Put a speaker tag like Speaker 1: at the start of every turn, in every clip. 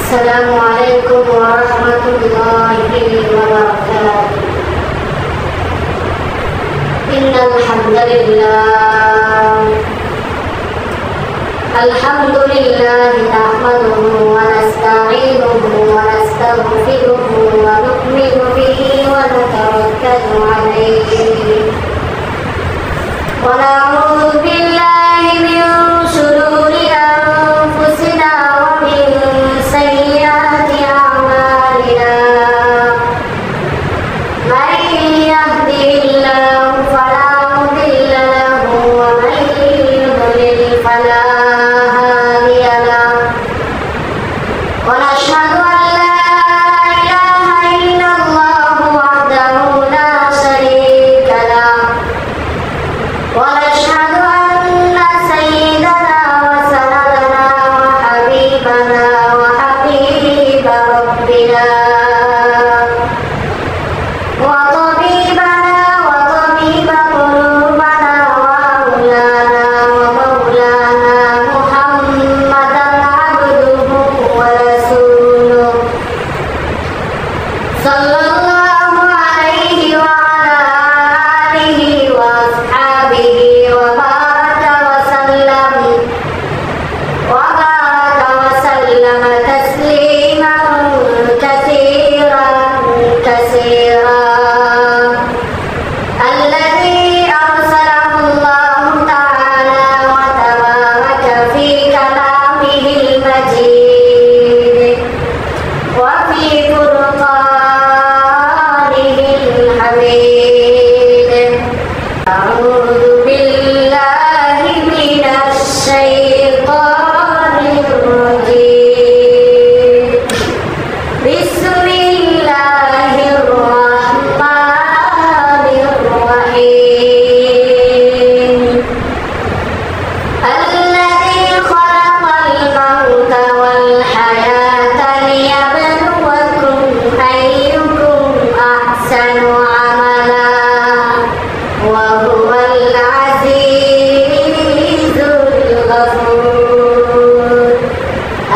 Speaker 1: السلام عليكم ورحمة الله وبركاته. إن الحمد لله نحمده ونستعينه ونستغفره ونؤمن به ونتوكل عليه ونعوذ بالله من شرور أنفسنا ومن سيئات أعمالنا. من يهده الله فلا مضل له ومن يضلل فلا هادي له. ونشهد أن لا إله إلا الله وحده لا شريك له. ونشهد أن سيدنا وسندنا وحبيبنا وحبيب ربنا وطبيبنا وطبيب قلوبنا ومولانا محمدا عبده ورسوله صلى الله عليه وعلى آله وأصحابه وبارك وسلم تسليما كثيرا الذي أرسله الله تعالى وتبارك في كلامه المجيد وفي فرقانه الحميد. أعوذ بالله من الشيطان الرجيم. بسم الله الرحمن الرحيم. الذي خلق الموت والحياة ليبلوكم أيكم أحسن عملا وهو العزيز الغفور.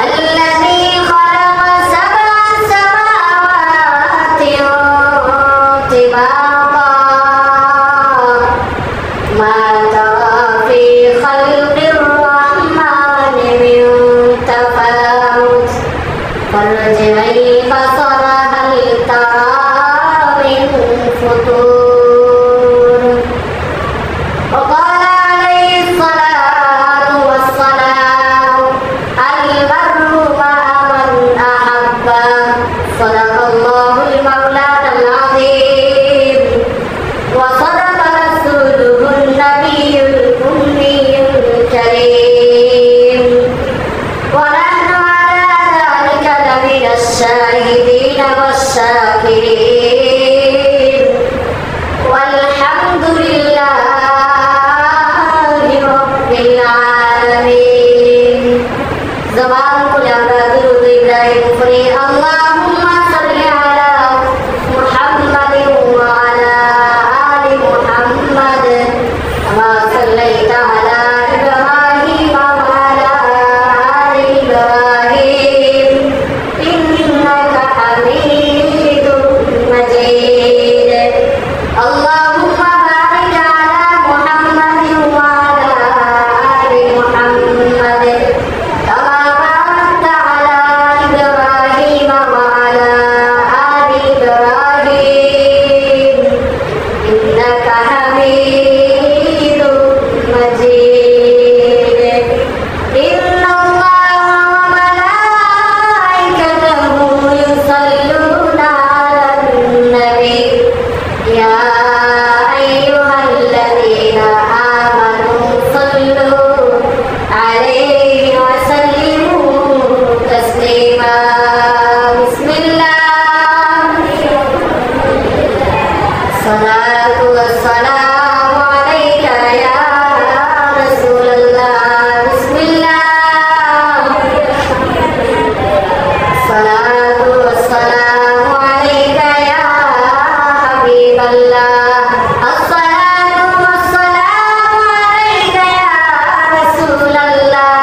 Speaker 1: الذي خلق سبع سماوات طباقا ما ترى في خلق الرحمن من تفاوت فارجع البصر هل ترى من فطور. وقال عليه الصلاة والسلام المرء مع من أحب. صدق الله المولى العظيم وصدق رسوله النبي الأمي الكريم ونحن على ذلك لمن الشاهدين والشاكرين والحمد لله رب العالمين. زبان كل أمراض إبراهيم فري اللهم صل على محمد وعلى آل محمد كما صليت على إبراهيم وعلى آل إبراهيم إنك حميد مجيد. اللهم بارك على محمد وعلى آل محمد كما باركت على إبراهيم وعلى آل إبراهيم إنك حميد مجيد. إن الله وملائكته يصلون على النبي يا أيها الذين آمنوا صلوا عليه وسلموا تسليما. بسم الله الصلاة والسلام عليك يا رسول الله. بسم الله الصلاة والسلام عليك يا حبيب الله. الصلاة والسلام عليك يا رسول الله.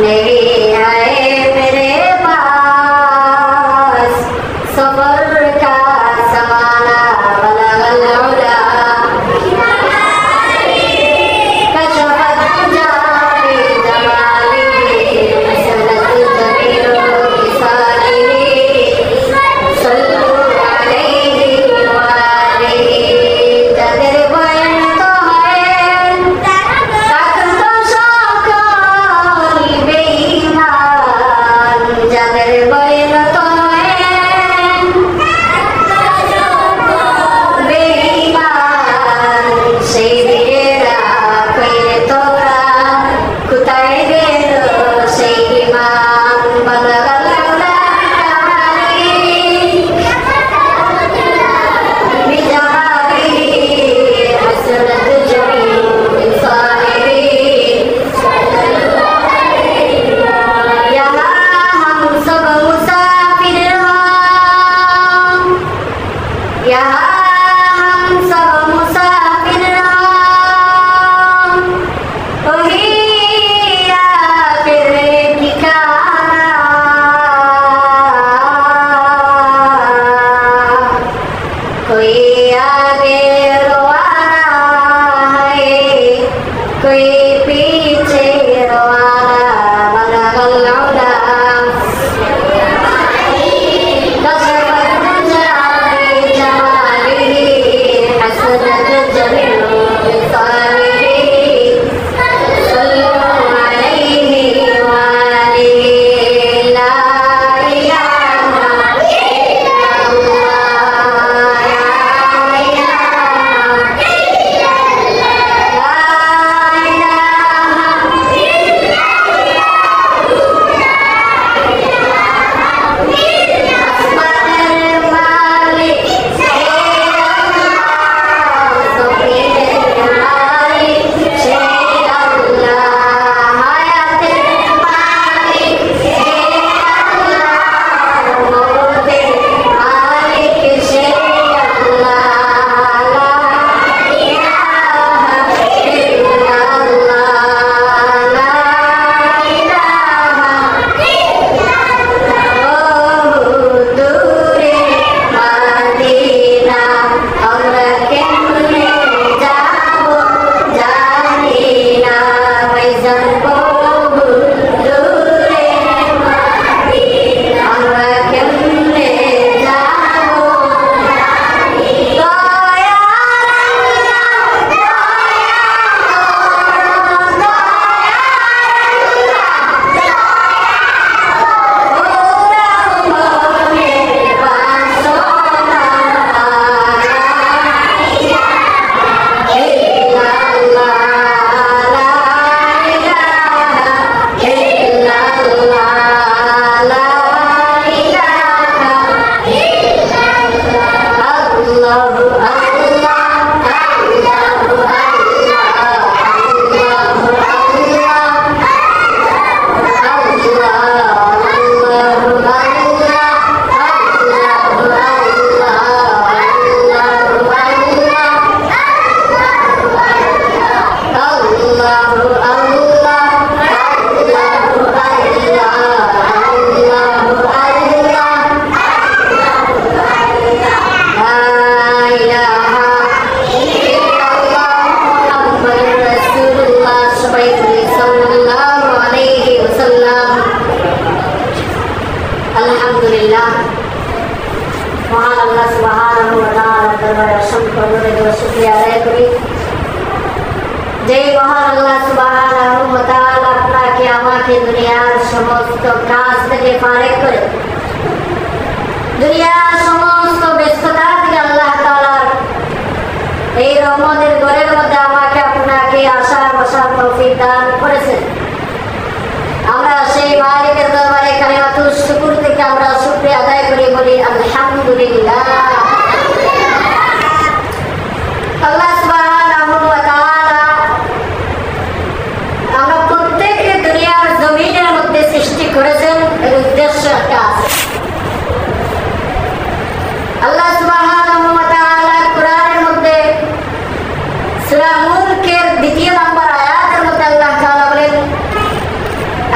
Speaker 1: मेरी দরবারে অসংখ্য অনুরোধ ও শুকরিয়া আদায় করি যে মহান আল্লাহ সুবহানাহু ওয়া তাআলা আপনাকে আমাকে দুনিয়ার সমস্ত কাজ থেকে ফারেক করে দুনিয়ার সমস্ত ব্যস্ততা থেকে আল্লাহ তাআলার এই রহমতের ঘরের মধ্যে আমাকে আপনাকে আসার বসার তৌফিক দান করেছেন। আমরা সেই মালিকের দরবারে কালিমাতুল শুকর থেকে আমরা শুকরিয়া আদায় করি, বলি আলহামদুলিল্লাহ। আল্লাহ সুবহানাহু ওয়া তাআলা আমরা প্রত্যেককে দুনিয়ার জমিনের মধ্যে সৃষ্টি করেছেন, এর উদ্দেশ্য একটা আছে। আল্লাহ সুবহানাহু ওয়া তাআলা কোরআনের মধ্যে সূরা মুলকের 2 নম্বর আয়াতের মধ্যে আল্লাহ তাআলা বলেন,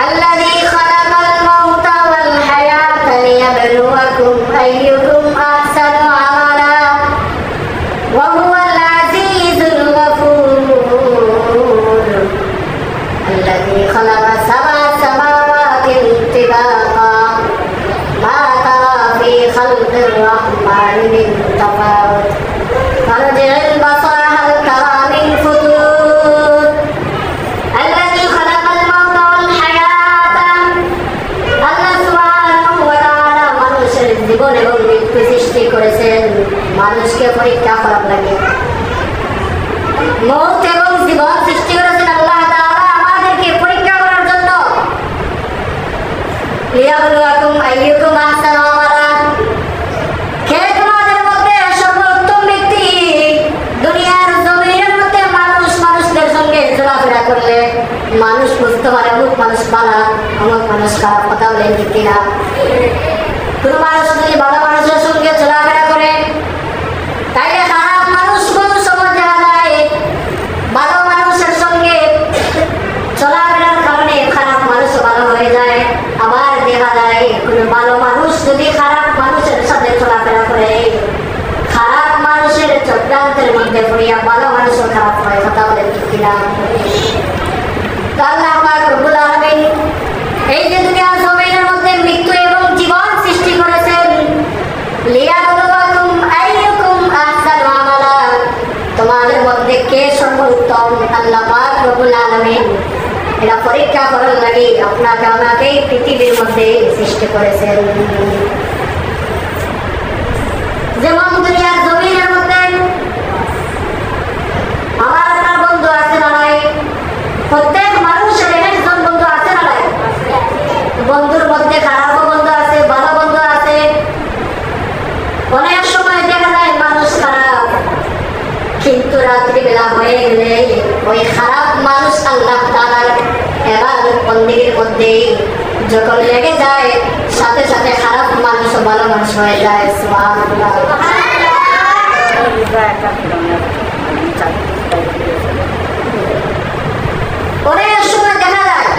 Speaker 1: আল্লাযী খালাকাল মাউতা ওয়াল হায়াতা লিয়াবলুয়াকুম আইয়ুকুম আহসানু আমালা ওয়া হুয়াল আজিজুল গফুর আল্লাযী খালাকা সাবআ সামাওয়াতিন তিবাকা মা তারা ফি খালকির রাহমানি মিন তাফাউত ফারজি'ল বাসারা হাল তারা মিন ফুতুর আল্লাযী খালাকাল মাউতা ওয়াল হায়াতা। আল্লাহ সুবহানাহু ওয়া তাআলা মানুষের জীবন এবং মৃত্যু সৃষ্টি করেছেন মানুষকে পরীক্ষা করার লাগে। মৌত এবং জীবন সৃষ্টি করেছেন আল্লাহ তাআলা আমাদেরকে পরীক্ষা করার জন্য। লিয়াবলুয়াকুম আইয়ুকুম আহসানু আমালা, কে তোমাদের মধ্যে সর্বোত্তম ব্যক্তি। দুনিয়ার জমিনের মধ্যে মানুষদের সঙ্গে চলাফেরা করলে মানুষ বুঝতে পারে অমুক মানুষ ভালো, অমুক মানুষ খারাপ, কথা বলেন ঠিক কিনা? কোনো মানুষ যদি ভালো মানুষের সঙ্গে চলাফেরা করে তাইলে খারাপ মানুষ কোন সময় দেখা যায় ভালো মানুষের সঙ্গে চলাফেরার কারণে খারাপ মানুষও ভালো হয়ে যায়। আবার দেখা যায় কোনো ভালো মানুষ যদি খারাপ মানুষের সাথে চলাফেরা করে খারাপ মানুষের চক্রান্তের মধ্যে পড়িয়া ভালো মানুষও খারাপ হয়, কথা বলেন ঠিক কিনা? তো আল্লাহ পাক রব্বুল আলামিন এই যে দুনিয়ার জমিনের মধ্যে মৃত্যু এবং জীবন সৃষ্টি করেছেন, লিয়াবলুয়াকুম আইয়ুকুম আহসানু আমালা, তোমাদের মধ্যে কে সর্বোত্তম। আল্লাহ পাক রব্বুল আলামিন এটা পরীক্ষা করার লাগে আপনাকে আমাকে পৃথিবীর মধ্যে সৃষ্টি করেছেন। যেমন দুনিয়ার জমিনের মধ্যে আমার আপনার বন্ধু আছে না নাই? প্রত্যেক মানুষের একজন বন্ধু আছে না নাই? বন্ধুর মধ্যে খারাপ বন্ধু আছে, ভালো বন্ধু আছে। অনেক সময় দেখা যায় মানুষ খারাপ, কিন্তু রাত্রিবেলা হয়ে গেলে ওই খারাপ মানুষ আল্লাহ তাআলার ইবাদত বন্দেগীর মধ্যে যখন লেগে যায় সাথে সাথে খারাপ মানুষ ও ভালো মানুষ হয়ে যায়। সুবহানাল্লাহ। অনেক সময় দেখা যায়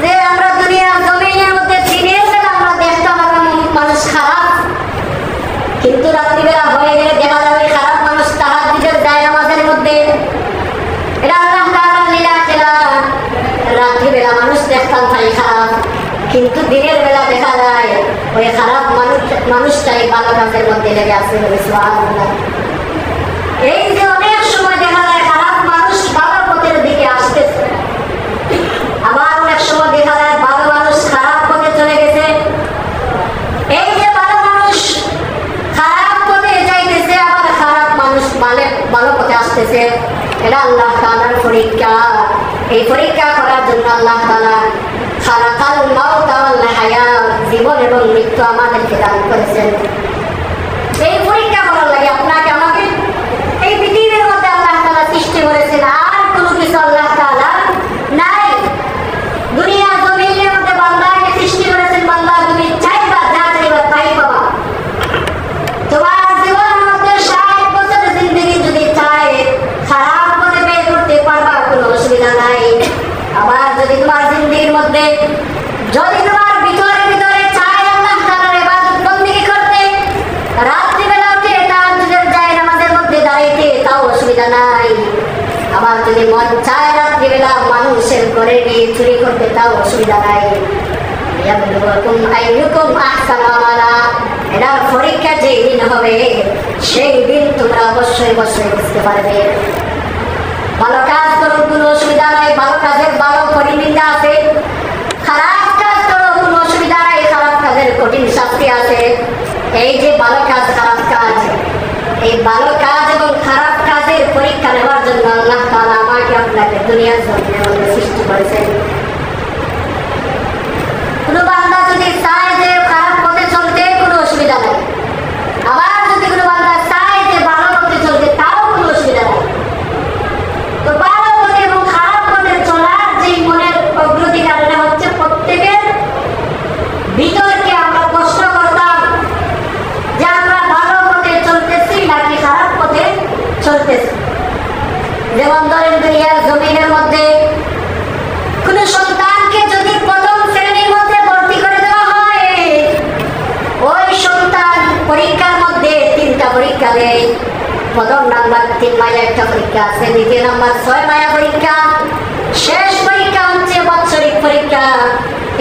Speaker 1: যে আমরা দুনিয়ার জমিনের মধ্যে দিনের বেলা আমরা দেখতাম মানুষ খারাপ, কিন্তু রাত্রিবেলা হয়ে গেলে দেখা যাবে খারাপ মানুষ তাহাজ্জুদের যায় নামাজের মধ্যে। এটা আল্লাহ তাআলার লীলা খেলা। রাত্রিবেলা মানুষ দেখতাম তাই খারাপ, কিন্তু দিনের বেলা দেখা যায় ওই খারাপ মানুষটাই ভালো কাজের মধ্যে লেগে আছে। সুবহানাল্লাহ। এই যে অনেক সময় দেখা যায় খারাপ মানুষ ভালো পথের দিকে আসতেছে, আবার অনেক সময় দেখা যায় ভালো মানুষ খারাপ পথে চলে গেছে। এই যে ভালো মানুষ খারাপ পথে যাইতেছে, আবার খারাপ মানুষ ভালো পথে আসতেছে, এটা আল্লাহ তাআলার পরীক্ষা। এই পরীক্ষা করার জন্য আল্লাহ তাআলা খালাকাল মাউতা ওয়াল হায়াত, জীবন এবং মৃত্যু আমাদেরকে দান করেছেন। এই পরীক্ষা করার লাগে আপনাকে আমাকে এই পৃথিবীর মধ্যে আল্লাহ তাআলা সৃষ্টি করেছেন। আর কোনো কিছু আল্লাহ তাআলা নাই। দুনিয়া জমিনের মধ্যে বান্দাকে সৃষ্টি করেছেন, বান্দা তুমি চাইবা যা চাইবা তাই পাবা। তোমার জীবনের মধ্যে 60 বছর জিন্দেগি যদি চাই খারাপ পথে বের করতে পারবা, কোনো অসুবিধা নাই। আবার যদি তোমার জিন্দেগির মধ্যে যদি তোমার ভিতরে ভিতরে চাই আল্লাহ তাআলার ইবাদত বন্দেগী করতে, রাত্রিবেলা উঠে তাহাজ্জুদের যায় নামাজের মধ্যে দাঁড়াইতে, তাও অসুবিধা নাই। আবার যদি মন চায় রাত্রিবেলা মানুষের ঘরে গিয়ে চুরি করতে, তাও অসুবিধা নাই। লিয়াবলুয়াকুম আইয়ুকুম আহসানু আমালা, এটার পরীক্ষা যেই দিন হবে সেই দিন তোমরা অবশ্যই অবশ্যই বুঝতে পারবে। ভালো কাজ করো, কোনো অসুবিধা নাই, ভালো কাজের ভালো পরিণতি আছে। খারাপ কাজ করো, কোনো অসুবিধা নাই, খারাপ কাজের কঠিন শাস্তি আছে। এই যে ভালো কাজ খারাপ কাজ, এই ভালো কাজ এবং খারাপ কাজের পরীক্ষা নেওয়ার জন্য আল্লাহ তাআলা আমাকে আপনাকে দুনিয়ার জমিনের মধ্যে সৃষ্টি করেছেন। কোনো বান্দা যদি চায় যে খারাপ পথে চলতে, কোনো অসুবিধা নাই। আবার যদি কোনো বান্দা চায় যে ভালো পথে চলতে, তাও কোনো অসুবিধা নাই। তো ভালো পথে এবং খারাপ পথে চলার যে মনের অগ্রাধিকারটা হচ্ছে প্রত্যেকের ভিতরকে আমরা প্রশ্ন করতাম যে আমরা ভালো পথে চলতেছি নাকি খারাপ পথে চলতেছি। যেমন ধরেন দুনিয়ার জমিনের মধ্যে কোনো সন্তানকে যদি প্রথম শ্রেণীর মধ্যে ভর্তি করে দেওয়া হয়, ওই সন্তান পরীক্ষার মধ্যে 3টা পরীক্ষা দেয়। প্রথম নাম্বার 3 মাইয়া একটা পরীক্ষা আছে, দ্বিতীয় নাম্বার 6 মাইয়া পরীক্ষা, শেষ পরীক্ষা হচ্ছে বাৎসরিক পরীক্ষা।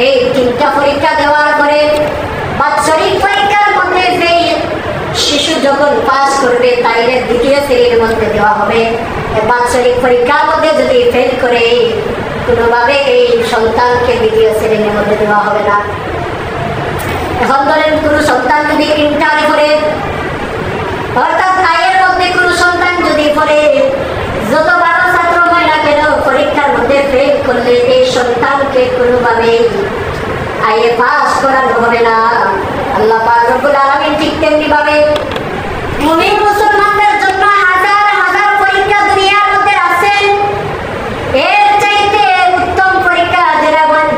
Speaker 1: এই 3টা পরীক্ষা দেওয়ার পরে বাৎসরিক পরীক্ষার মধ্যে যেই শিশু যখন পাস করবে তাইলে দ্বিতীয় শ্রেণীর মধ্যে দেওয়া হবে। বাৎসরিক পরীক্ষার মধ্যে যদি ফেল করে কোনোভাবে এই সন্তানকে দ্বিতীয় শ্রেণীর মধ্যে দেওয়া হবে না। এখন ধরেন কোনো সন্তান যদি ইন্টারে পড়ে, অর্থাৎ আয়ের মধ্যে কোনো সন্তান যদি পড়ে, যত বড় ছাত্র হয় না কেন পরীক্ষার মধ্যে ফেল করলে এই সন্তানকে কোনোভাবে আইয়ে পাস করানো হবে না। আল্লাহ পাক রব্বুল আলামিন ঠিক তেমনি ভাবে মুমিন মুসলমানদের জন্য হাজার হাজার পরীক্ষা দুনিয়ার মধ্যে আছে। এর চাইতে উত্তম পরীক্ষা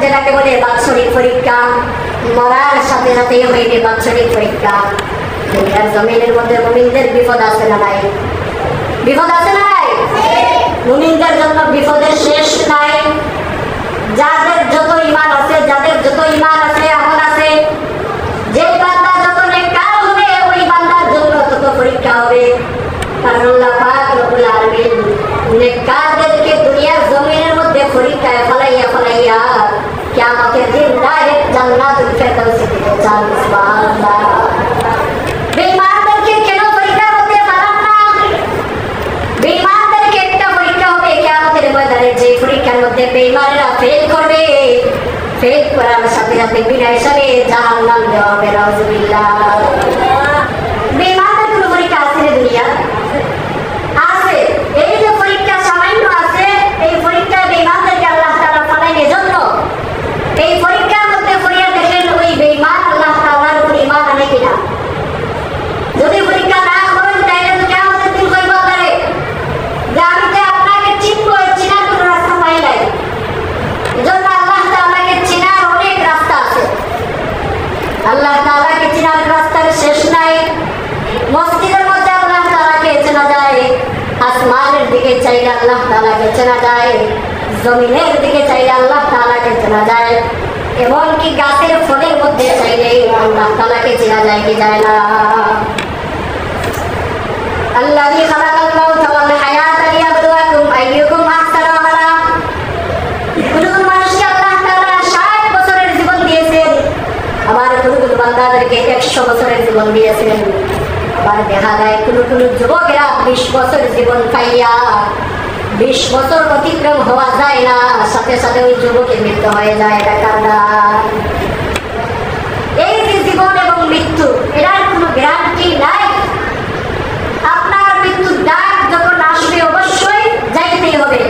Speaker 1: যেটাকে বলে বাৎসরিক পরীক্ষা, মরার সাথে সাথেই হইবে বাৎসরিক পরীক্ষা। দুনিয়ার জমিনের মধ্যে মুমিনদের বিপদ আছে না নাই? বিপদ আছে না নাই? মুমিনদের জন্য বিপদের শেষ নাই। যাদের যত ঈমান আছে, যাদের যত ঈমান আছে, আমল আছে, যে বান্দা যত নেককার হবে ওই বান্দার জন্য তত পরীক্ষা হবে। কারণ আল্লাহ পাক রব্বুল আলামিন নেককারদেরকে দুনিয়ার জমিনের মধ্যে পরীক্ষায় ফলাইয়া ফলাইয়া কিয়ামতের দিন ডাইরেক্ট জান্নাতুল ফেরদাউসে দিতে চান। সুবহানাল্লাহ। বেঈমানদেরকে কেন পরীক্ষার মধ্যে ফেলান না? বেঈমানদেরকে একটা পরীক্ষা হবে কিয়ামতের ময়দানে, যে পরীক্ষার মধ্যে বেঈমানেরা ফেল করবে, ফেল করার সাথে সাথে বিনা হিসাবে জাহান্নাম দেওয়া হবে। নাউযুবিল্লাহ। বেঈমানদের কোনো পরীক্ষা আছে না দুনিয়া? আছে। এই যে পরীক্ষা সামান্য আছে, এই পরীক্ষায় বেঈমানদেরকে আল্লাহ তাআলা ফলায় এজন্য এই পরীক্ষার মধ্যে পড়িয়া দেখেন ওই বেঈমান আল্লাহ তাআলার উপর ঈমান আনে কিনা। যদি পরীক্ষা না করেন তাইলে তো কিয়ামতের দিন কইব তারে যে আমি তো আপনাকে চিনব, চিনার কোনো রাস্তা পাই নাই। এজন্য আল্লাহ তাআলাকে চিনার অনেক রাস্তা আছে। আল্লাহ তাআলাকে চিনার রাস্তার শেষ নাই। মসজিদের মধ্যে আল্লাহ তাআলাকে চেনা যায়, আসমানের দিকে চাইলে আল্লাহ তাআলাকে চেনা যায়, জমিনের দিকে চাইলে আল্লাহ তাআলাকে চেনা যায়, এমনকি গাছের ফলের মধ্যে চাইলে আল্লাহ তাআলাকে চেনা যায় কি যায় না? আল্লাযী খালাকাল মাউতা ওয়াল হায়াতা লিয়াবলুয়াকুম আইয়ুকুম আহসানু আমালা। কোন মানুষকে আল্লাহ তাআলা 60 বছরের জীবন দিয়েছেন, আবার কোন বান্দাদেরকে 100 বছরের জীবন দিয়েছেন। আবার দেখা যায় কোন যুবকেরা 20 বছর জীবন পাইয়া 20 বছর অতিক্রম হওয়া যায় না, সাথে সাথে ওই যুবকের মৃত্যু হয়ে যায়। এটা কারণ এই যে জীবন এবং মৃত্যু, এটার কোনো গ্যারান্টি নাই। আপনার মৃত্যুর ডাক যখন আসবে অবশ্যই যাইতেই হবে।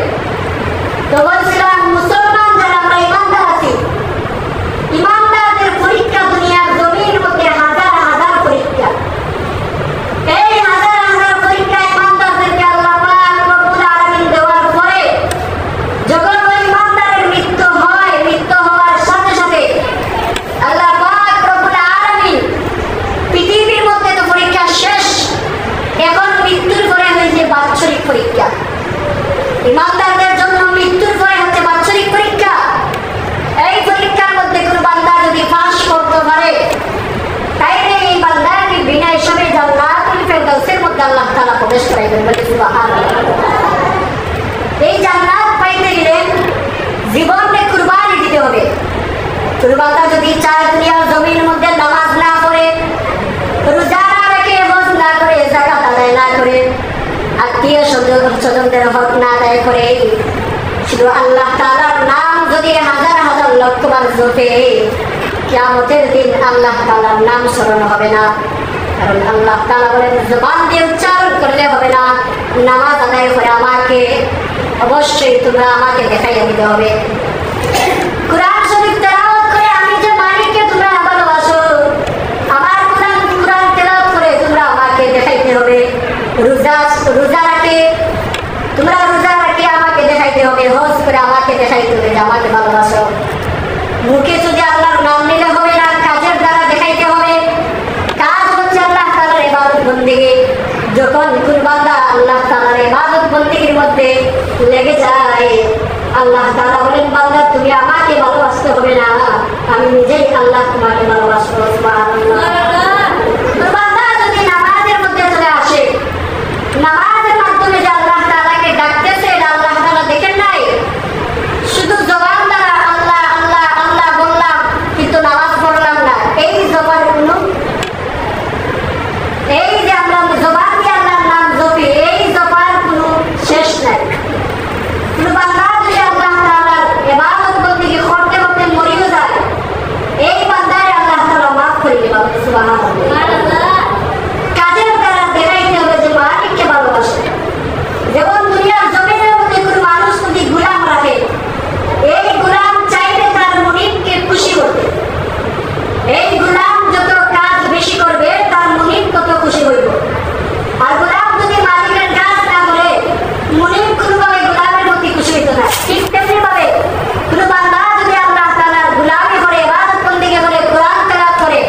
Speaker 1: তো বলছিলাম মুসলমান যারা আমরা ইমানদার আছি, ইমানদারদের পরীক্ষা দুনিয়ার জমির মধ্যে হাজার হাজার পরীক্ষা। এই হাজার হাজার পরীক্ষা ইমানদারদেরকে আল্লাহ পাক রব্বুল আলামিন দেওয়ার পরে যখন ওই ইমানদারের মৃত্যু হয়, মৃত্যু হওয়ার সাথে সাথে আল্লাহ পাক রব্বুল আলামিন পৃথিবীর মধ্যে তো পরীক্ষা শেষ, এখন মৃত্যুর পরে হয়েছে বাৎসরিক পরীক্ষা। ইমানদারদের জন্য মৃত্যুর পরে হচ্ছে বাৎসরিক পরীক্ষা। এই পরীক্ষার মধ্যে কোনো বান্দা যদি পাস করতে পারে তাইলে এই বান্দাকে বিনা হিসাবে জান্নাতুল ফেরদাউসের মধ্যে আল্লাহ তাআলা প্রবেশ করাইবেন। বলে সুবহানাল্লাহ। এই জান্নাত পাইতে গেলে জীবনকে কুরবানি দিতে হবে। কোনো বান্দা যদি চায় দুনিয়ার জমির মধ্যে নামাজ না পড়ে, আত্মীয় স্বজনদের হক না আদায় করে শুধু আল্লাহ তাআলার নাম যদি হাজার হাজার লক্ষবার জপে কিয়ামতের দিন আল্লাহ তাআলার নাম স্মরণ হবে না। কারণ আল্লাহ তাআলা বলেন জবান দিয়ে উচ্চারণ করলে হবে না, নামাজ আদায় করে আমাকে অবশ্যই তোমরা আমাকে দেখাইয়া দিতে হবে। কুরআন শরীফ তেলাওয়াত করে আমি যে মালিককে তোমরা ভালোবাসো, আমার কুরআন তেলাওয়াত করে তোমরা আমাকে দেখাইতে হবে। রোজা রাখে তোমরা রোজা রাখে আমাকে দেখাইতে হবে, হজ করে আমাকে দেখাইতে হবে যে আমাকে ভালোবাসো। মুখে যদি আল্লাহর নাম নিলে হবে না, কাজের দ্বারা দেখাইতে হবে। কাজ হচ্ছে আল্লাহ তাআলার ইবাদত বন্দেগী। যখন কোন বান্দা আল্লাহ তাআলার ইবাদত বন্দেগীর মধ্যে লেগে যায়, আল্লাহ তাআলা বলেন বান্দা তুমি আমাকে ভালোবাসতে হবে না, আমি নিজেই আল্লাহ তোমাকে ভালোবাসবো। সুবহানাল্লাহ। বান্দা যদি নামাজের মধ্যে চলে আসে, নামাজের মাধ্যমে যে আল্লাহ তাআলাকে ডাকতেছে এটা আল্লাহ তাআলা দেখেন নাই। শুধু জবান দ্বারা আল্লাহ আল্লাহ আল্লাহ বললাম কিন্তু নামাজ পড়লাম না, এই জবান কোনো এই যে আমরা জবান দিয়ে আল্লাহর নাম জপি, এই জবান কোনো শেষ নাই। কোনো বান্দা যদি আল্লাহ তাআলার ইবাদত বন্দেগী করতে করতে মরিও যায়, এই বান্দারে আল্লাহ তাআলা মাফ করে দিবেন। সুবহানাল্লাহ। কাজের দ্বারা দেখাইতে হবে যে মালিককে ভালোবাসে। যেমন দুনিয়ার জমিনের মধ্যে কোনো মানুষ যদি গোলাম রাখে, এই গোলাম চাইলে তার মুনিবকে খুশি করবে। এই গোলাম যত কাজ বেশি করবে তার মুনিব তত খুশি হইব। আর গোলাম যদি মালিকের কাজ না করে, মুনিব কোনোভাবে গোলামের প্রতি খুশি হইত না। ঠিক তেমনি ভাবে কোনো বান্দা যদি আল্লাহ তাআলার গোলামি করে, ইবাদত বন্দেগী করে, কোরআন তেলাওয়াত করে,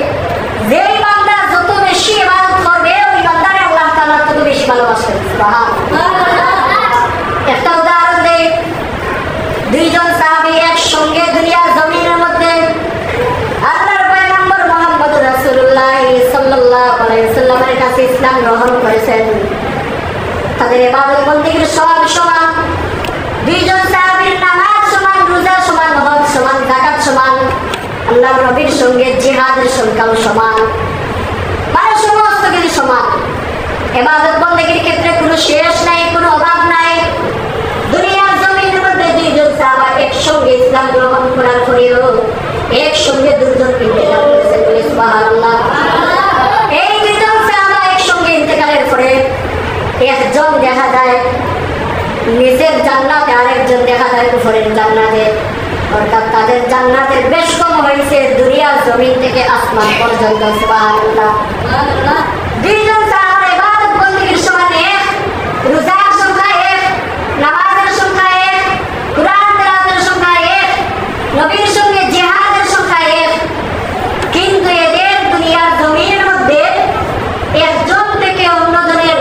Speaker 1: যেই বান্দা যত বেশি ইবাদত করবে ওই বান্দারে আল্লাহ তাআলা তত বেশি ভালোবাসবেন। সুবহানাল্লাহ। একটা উদাহরণ দেই। দুইজন সাহাবী একসঙ্গে দুনিয়ার জমিনের মধ্যে আল্লাহর পয়গম্বর মুহাম্মদ রাসূলুল্লাহ সাল্লাল্লাহু আলাইহি ওয়াসাল্লামের কাছে ইসলাম গ্রহণ করেছেন। তাদের ইবাদত বন্দেগীর সওয়াব সমান, দুইজন সাহাবীর নামাজ সমান, রোজা সমান, হজ সমান, যাকাত সমান, আল্লাহর নবীর সঙ্গে জিহাদের সংখ্যাও সমান, মানে সমস্ত কিছু সমান। ইবাদত বন্দেগীর ক্ষেত্রে কোনো শেষ নাই, কোনো অভাব নাই। দুনিয়ার জমিনের মধ্যে দুইজন সাহাবা একসঙ্গে ইসলাম গ্রহণ করার পরেও একসঙ্গে দুজন ইন্তেকাল করেছেন। সুবহানাল্লাহ। এই দুইজন সাহাবা একসঙ্গে ইন্তেকালের পরে একজন দেখা যায় নিজের জান্নাতে, আরেকজন দেখা যায় উপরের জান্নাতে। অর্থাৎ তাদের জান্নাতের বেশ কম হয়েছে দুনিয়ার জমিন থেকে আসমান পর্যন্ত। সুবহানাল্লাহ। দুইজন সাহাবার ইবাদত বন্দেগীর সমান এক, রোজার সংখ্যা এক, নামাজের সংখ্যা এক, কুরআন তেলাওয়াতের সংখ্যা এক, নবীর সঙ্গে জিহাদের সংখ্যা এক। কিন্তু এদের দুনিয়ার জমিনের মধ্যে একজন থেকে অন্যজনের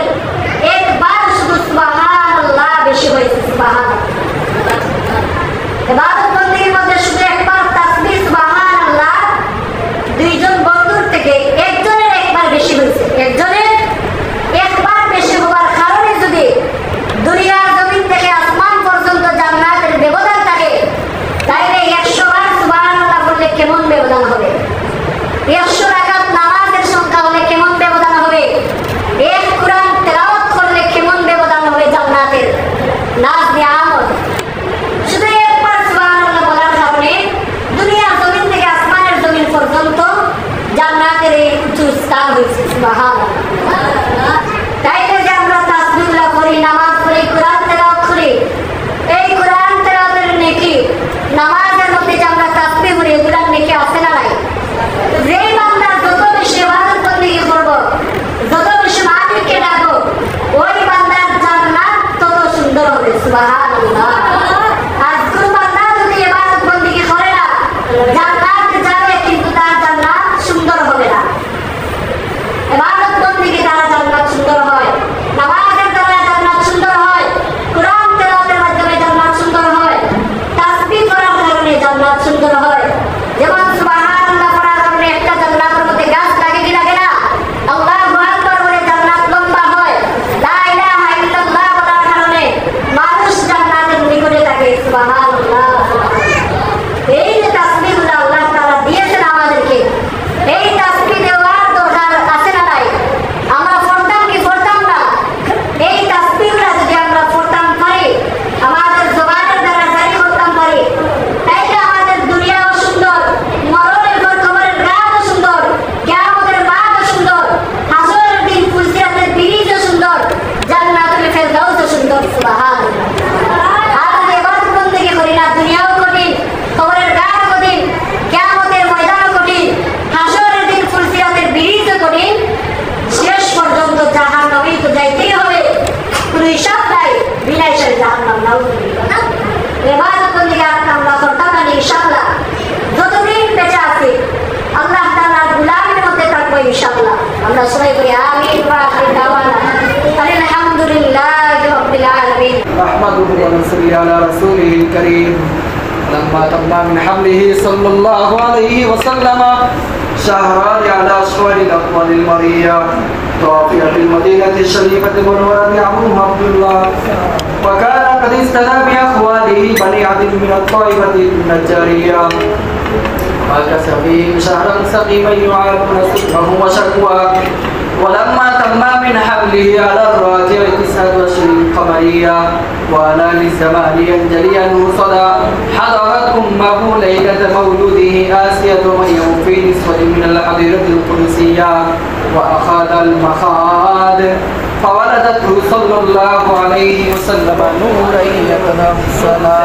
Speaker 1: একবার শুধু সুবহানাল্লাহ বেশি হয়েছে। সুবহানাল্লাহ। ইবাদত বন্দেগীর মধ্যে শুধু একবার তাসবিহ সুবহানাল্লাহ দুইজন বন্ধুর থেকে একজনের একবার বেশি হয়েছে। একজনের একবার বেশি হওয়ার কারণে যদি দুনিয়ার জমিন থেকে আসমান পর্যন্ত জান্নাতের ব্যবধান থাকে, তাইলে 100 বার সুবহানাল্লাহ বললে কেমন ব্যবধান হবে? 100 রাকাত নামাজের সংখ্যা হলে কেমন ব্যবধান হবে? এক কুরআন তেলাওয়াত করলে কেমন ব্যবধান হবে জান্নাতের নাজ নিয়ামত? শুধু একবার সুবহানাল্লাহ বলার কারণে দুনিয়ার জমিন থেকে আসমানের জমিন পর্যন্ত জান্নাতের এই উঁচু স্থান হয়েছে। সুবহানাল্লাহ। তাইলে যে আমরা তাসবিহ করি, নামাজ পড়ি, কুরআন তেলাওয়াত করি, এই কুরআন তেলাওয়াতের নেকি, নামাজের মধ্যে যে আমরা তাসবিহ করি, এগুলার নেকি আছে না নাই? যেই বান্দা যত বেশি ইবাদত বন্দেগী করব, যত বেশি মালিককে ডাকবো, ওই বান্দার জান্নাত তত সুন্দর হবে। সুবহানাল্লাহ। আর কোন বান্দা যদি ইবাদত বন্দেগী করে না, জান্নাত যাবে কিন্তু তার জান্নাত সুন্দর হবে না। ইবাদত বন্দেগী দ্বারা জান্নাত সুন্দর হয়, নামাজের দ্বারা জান্নাত সুন্দর হয়, কুরআন তেলাওয়াতের মাধ্যমে জান্নাত সুন্দর হয়, তাসবিহ করার কারণে জান্নাত সুন্দর হয়। যেমন সুবহানাল্লাহ পড়ার কারণে একটা জান্নাতের মধ্যে গাছ লাগে কি লাগে না? আল্লাহু আকবার বলে জান্নাত লম্বা হয়। লা ইলাহা ইল্লাল্লাহ বলার কারণে মানুষ জান্নাতের নিকটে থাকে। হিসাব নাই বিনা হিসাবে জাহান্নাম নাউজুবিল্লাহ না ইবাদত বন্দেগি আমরা করতাম না ইনশাআল্লাহ যতদিন বেঁচে আছি আল্লাহ তাআলার গোলামির মধ্যে থাকবো ইনশাআল্লাহ আমরা সবাই বলি আমিন ওয়া আখির দাওয়ানা আলহামদুলিল্লাহি রাব্বিল আলামিন
Speaker 2: نحمده ونصلي على رسوله الكريم لما تم من حمله صلى الله عليه وسلم شهران على أشهر الأقوال المرية توفي في المدينة الشريفة المنورة عمه عبد الله وكان قد استدى بأخواله بني عدل من الطائفة النجارية مكث فيهم شهرا سقيما يعافون سلمه وشكواه ولما تم من حمله على الراجع 29 قمرية وأنا للزمان ينجلي أنه صدى حضرت أمه ليلة مولوده آسية وهي في نسوة من الحضيرة القدسية وأخذ المخاض فولدته صلى الله عليه وسلم نورا يتنفسنا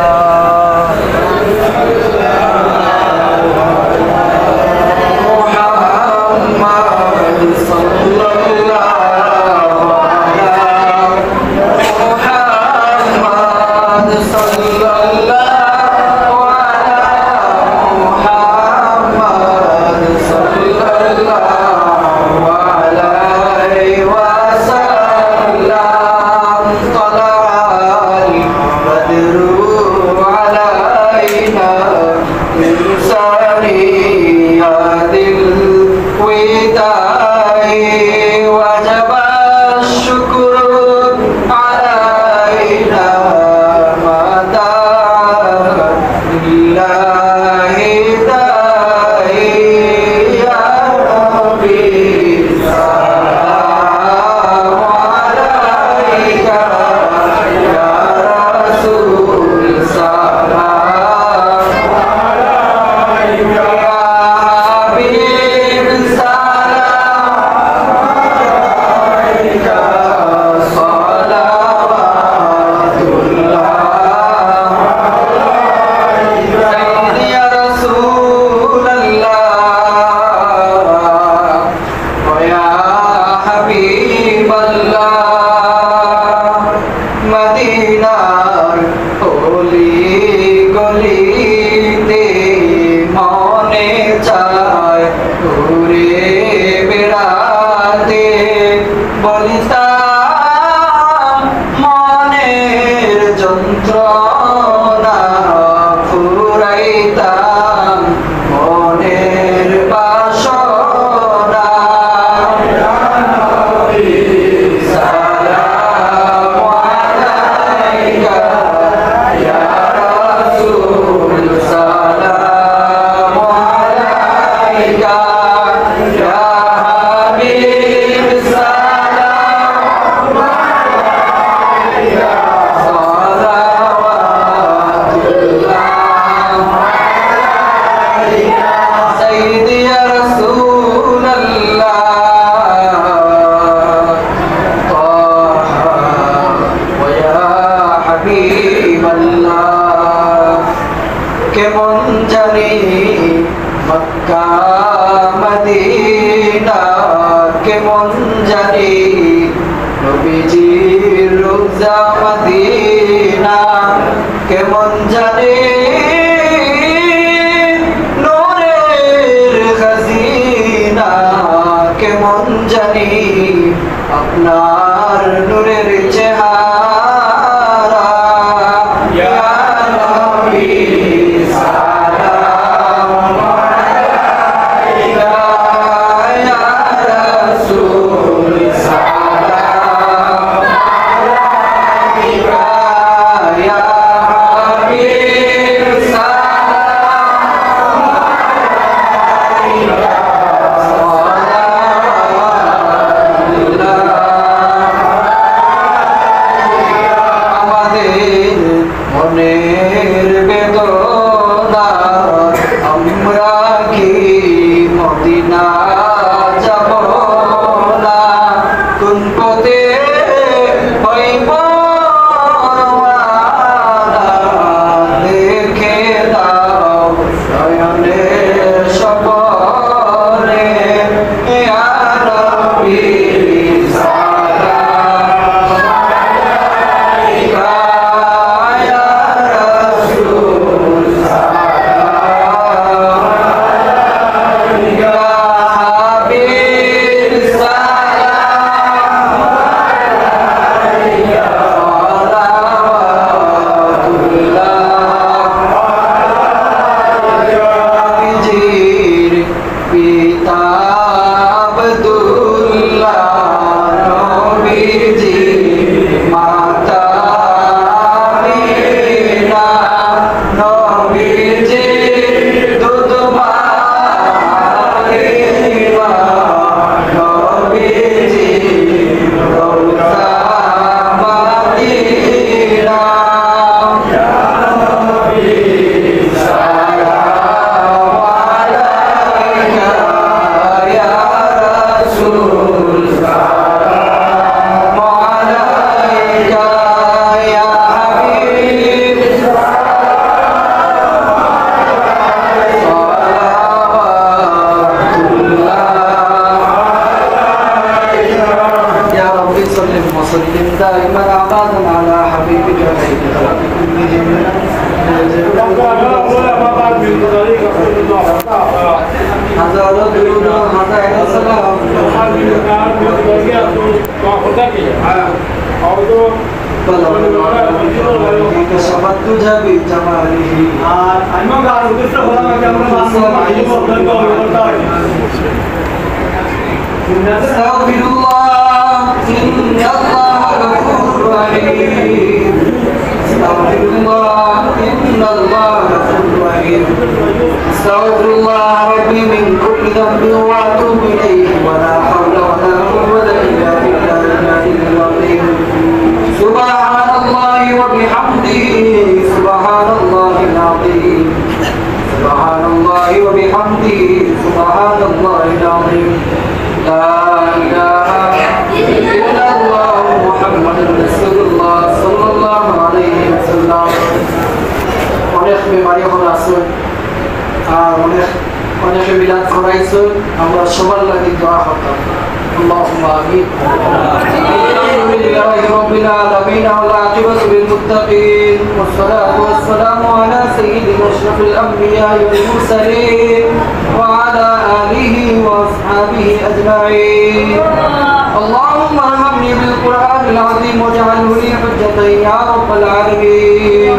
Speaker 2: كشفت تجا بجماله استغفر الله إن الله غفور رحيم استغفر الله إن الله غفور رحيم استغفر الله ربي من كل ذنب وأتوب إليه ولا حول ولا قوة إلا بالله العلي العظيم سبحان الله وبحمده سبحان الله العظيم سبحان الله وبحمده سبحان الله العظيم لا إله إلا الله محمد رسول الله صلى الله عليه وسلم অনেক বেমারি হল আসুন আর অনেক বিলাদ করাইছুন আমরা সবার লাগি দোয়া করতাম اللهم آمين الحمد لله رب العالمين والعاقبة للمتقين والصلاة والسلام على سيدنا أشرف الأنبياء والمرسلين وعلى آله وأصحابه أجمعين اللهم ارحمني بالقرآن العظيم واجعله لي حجة يا رب العالمين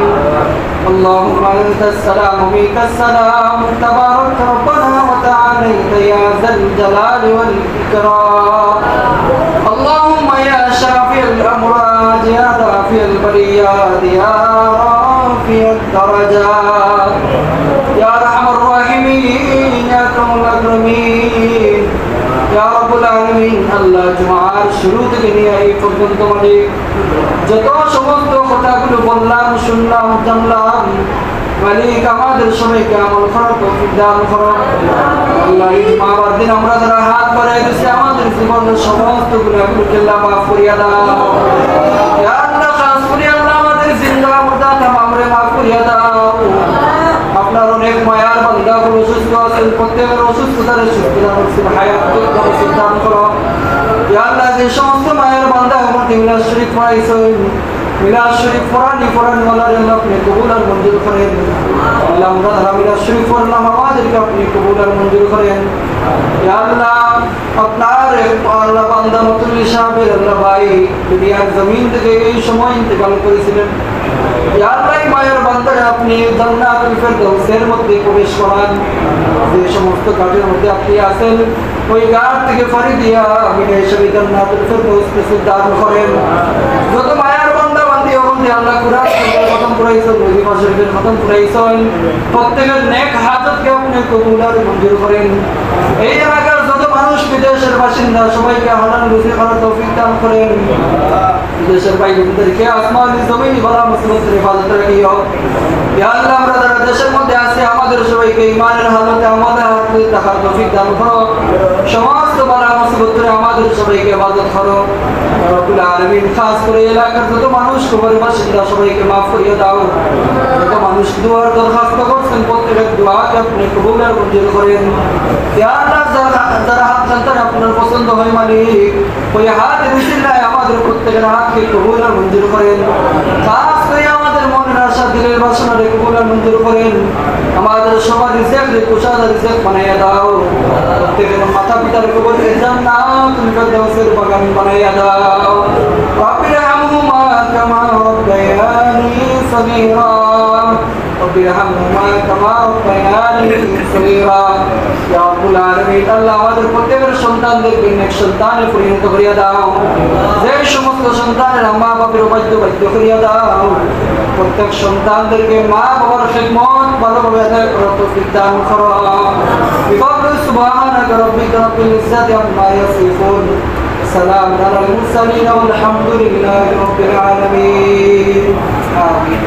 Speaker 2: اللهم أنت السلام ومنك السلام تبارك ربنا وتعاليت يا ذا الجلال والإكرام اللهم يا شافي الأمراض يا دافي البليات يا رافع الدرجات يا أرحم الراحمين يا أكرم الأكرمين يا رب العالمين আল্লাহ জুমার শুরু থেকে নিয়ে এই পর্যন্ত মালিক যত সমস্ত কথাগুলো বললাম শুনলাম জানলাম মালিক আমাদের সবাইকে আমল করার তৌফিক দান করো আল্লাহ এই জুমার দিন আমরা যারা হাত বাড়াই দিয়েছি আমাদের জীবনের সমস্ত গুনাহগুলোকে আল্লাহ মাফ করিয়া দাও ইয়া আল্লাহ খাস করে আল্লাহ আমাদের জিন্দা মুর্দা तमाम রে মাফ করিয়া দাও আপনার অনেক মায়ার বান্দাগুলো অসুস্থ আছেন প্রত্যেকের অসুস্থতার সুস্থতা নসিব হায়াত নসিব দান করো ইয়া আল্লাহ যে সমস্ত মায়ের বান্দা আমার মিলাদ শরীফ পড়াইছেন মিলাদ শরীফ পড়ানি ওয়ালা রে আপনি কবুল আর মঞ্জুর করেন আল্লাহ আমরা যারা মিলাদ শরীফ পড়লাম আমাদেরকে আপনি কবুল আর মঞ্জুর করেন ইয়া আল্লাহ আপনার আল্লাহ বান্দা মতুল সাহেবের আল্লাহ ভাই দুনিয়ার জমিন থেকে এই সময় ইন্তেকাল করেছিলেন ইয়া আল্লাহ মায়ের বান্দারা আপনি জান্নাতুল ফেরদাউসের মধ্যে প্রবেশ করান যে সমস্ত ঘাটের মধ্যে আপনি আছেন ওই ঘাট থেকে ফাড়ি দিয়া আপনি এসে জান্নাতুল ফেরদাউসকে দান করেন যত মায়ের বান্দা বান্দি ওখানে আল্লাহ কুরআন খতম করাইছেন ওজিফা শরীফের খতম করাইছেন প্রত্যেকের নেক হাজতকে আপনি কবুল আর মঞ্জুর করেন এই এলাকার যত মানুষ বিদেশের বাসিন্দা সবাইকে হালাল রুজি করার তৌফিক দান করেন দেশের ভাই বোনদেরকে আসমানি জমিনি বলা মুসলিমদের হেফাজত রাখিও ইয়া আল্লাহ আমরা যারা দেশের মধ্যে আছি আমাদের সবাইকে ঈমানের হালতে আমাদের হাতে থাকার তৌফিক দান করো সমস্ত বালা মুসিবত আমাদের সবাইকে হেফাজত করো রব্বুল আলামিন খাস করে এলাকার যত মানুষ কবরের বাসিন্দা সবাইকে মাফ করিয়ে দাও যত মানুষ দুয়ার দরখাস্ত করছেন প্রত্যেকের দোয়াকে আপনি কবুল আর মঞ্জুর করেন ইয়া আল্লাহ যারা হাত টানতেন আপনার পছন্দ হয় মালিক ওই হাত বিসমিল্লাহ আমাদের প্রত্যেকের হাতকে কবুল আর মঞ্জুর করেন খাস করে আমাদের মনের আশা দিলের বাসনাকে কবুল আর মঞ্জুর করেন আমাদের সবার রিজিককে কুশাদার রিজিক বানাইয়া দাও প্রত্যেকের মাতা পিতার কবরে জান্নাতুল ফেরদাউসের বাগান বানাইয়া দাও রব্বিরহামহুমা কামা রাব্বায়ানি সগীরা রব্বিরহামহুমা কামা রাব্বায়ানি সগীরা ইয়া রাব্বুল আলামিন আল্লাহ আমাদের প্রত্যেকের সন্তানদেরকে নেক সন্তানে পরিণত করিয়া দাও যে সমস্ত সন্তানের মা বাবার বাধ্য করিয়া দাও প্রত্যেক সন্তানদেরকে মা বাবার খিদমত ভালোভাবে আদায় করার তৌফিক দান করো বিফাদু সুবহানাকা রাব্বিকা রাব্বিল ইজ্জাতি আম্মা ইয়াসিফুন সালামুন আলাল মুরসালিন ওয়াল হামদুলিল্লাহি রাব্বিল আলামিন আমিন